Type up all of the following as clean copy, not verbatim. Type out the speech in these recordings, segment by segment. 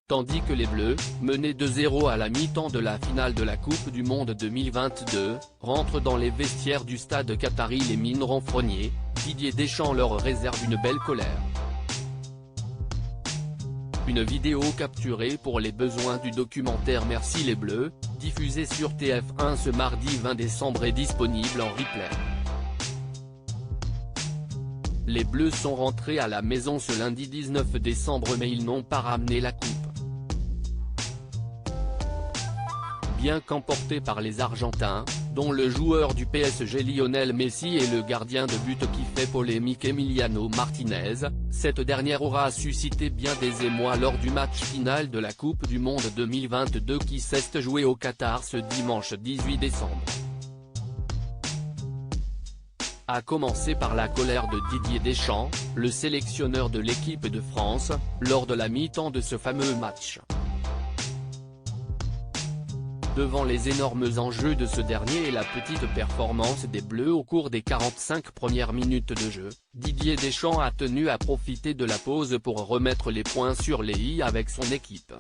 tandis que les Bleus, menés 2-0 à la mi-temps de la finale de la Coupe du Monde 2022, rentrent dans les vestiaires du stade qatari les mines renfrognées. Didier Deschamps leur réserve une belle colère. Une vidéo capturée pour les besoins du documentaire Merci les Bleus, diffusé sur TF1 ce mardi 20 décembre est disponible en replay. Les Bleus sont rentrés à la maison ce lundi 19 décembre mais ils n'ont pas ramené la coupe. Bien qu'emportés par les Argentins, dont le joueur du PSG Lionel Messi et le gardien de but qui fait polémique Emiliano Martinez, cette dernière aura suscité bien des émois lors du match final de la Coupe du Monde 2022 qui s'est joué au Qatar ce dimanche 18 décembre. A commencer par la colère de Didier Deschamps, le sélectionneur de l'équipe de France, lors de la mi-temps de ce fameux match. Devant les énormes enjeux de ce dernier et la petite performance des Bleus au cours des 45 premières minutes de jeu, Didier Deschamps a tenu à profiter de la pause pour remettre les points sur les i avec son équipe.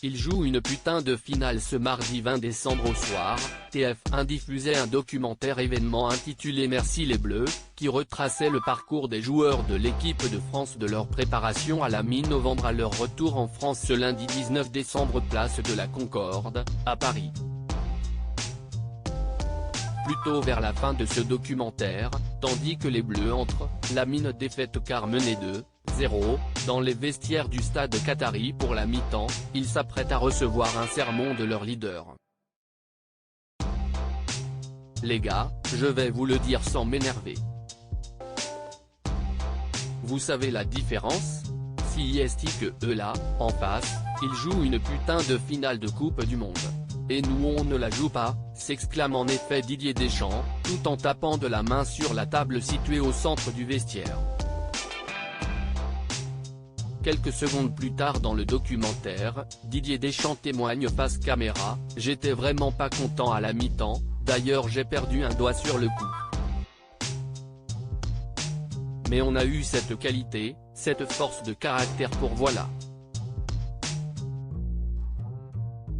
Il joue une putain de finale ce mardi 20 décembre au soir. TF1 diffusait un documentaire événement intitulé Merci les Bleus, qui retraçait le parcours des joueurs de l'équipe de France de leur préparation à la mi-novembre à leur retour en France ce lundi 19 décembre place de la Concorde, à Paris. Plutôt vers la fin de ce documentaire, tandis que les Bleus entrent, la mine défaite car menés 2-0, dans les vestiaires du stade qatari pour la mi-temps, ils s'apprêtent à recevoir un sermon de leur leader. Les gars, je vais vous le dire sans m'énerver. Vous savez la différence? Si est que eux là, en face, ils jouent une putain de finale de Coupe du Monde. Et nous on ne la joue pas, s'exclame en effet Didier Deschamps, tout en tapant de la main sur la table située au centre du vestiaire. Quelques secondes plus tard dans le documentaire, Didier Deschamps témoigne face caméra, « J'étais vraiment pas content à la mi-temps, d'ailleurs j'ai perdu un doigt sur le coup. Mais on a eu cette qualité, cette force de caractère pour voilà.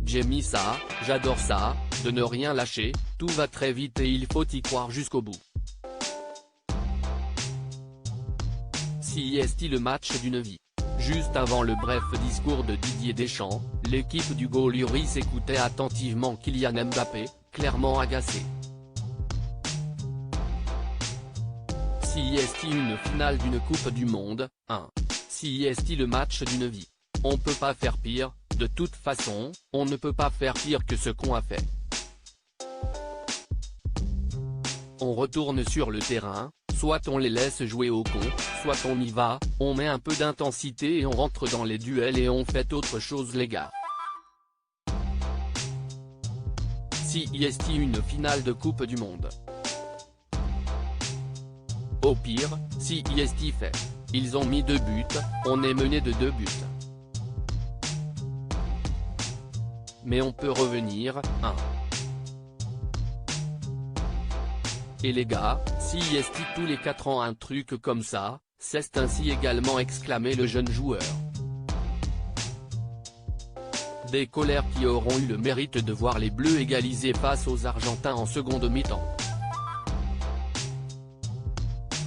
J'aime ça, j'adore ça, de ne rien lâcher, tout va très vite et il faut y croire jusqu'au bout. » Si est le match d'une vie. Juste avant le bref discours de Didier Deschamps, l'équipe du Gaulois écoutait attentivement Kylian Mbappé, clairement agacé. Si est une finale d'une Coupe du Monde, Si est le match d'une vie. On peut pas faire pire, de toute façon, on ne peut pas faire pire que ce qu'on a fait. On retourne sur le terrain, soit on les laisse jouer au con, soit on y va, on met un peu d'intensité et on rentre dans les duels et on fait autre chose les gars. Si est une finale de Coupe du Monde. Au pire, si est fait. Ils ont mis 2 buts, on est mené de 2 buts. Mais on peut revenir, Et les gars, si est tous les 4 ans un truc comme ça, c'est ainsi également exclamé le jeune joueur. Des colères qui auront eu le mérite de voir les Bleus égaliser face aux Argentins en seconde mi-temps.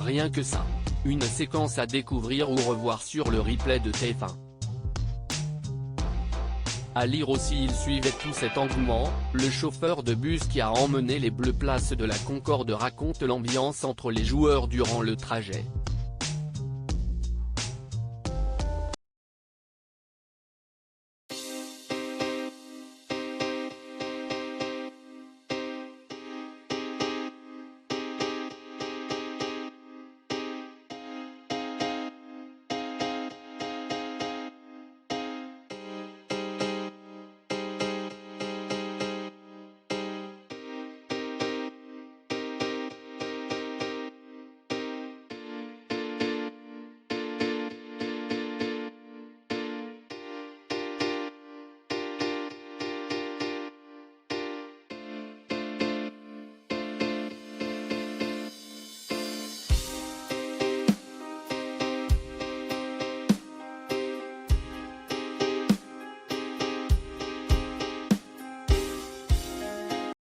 Rien que ça. Une séquence à découvrir ou revoir sur le replay de TF1. À lire aussi il suivait tout cet engouement, le chauffeur de bus qui a emmené les Bleus place de la Concorde raconte l'ambiance entre les joueurs durant le trajet.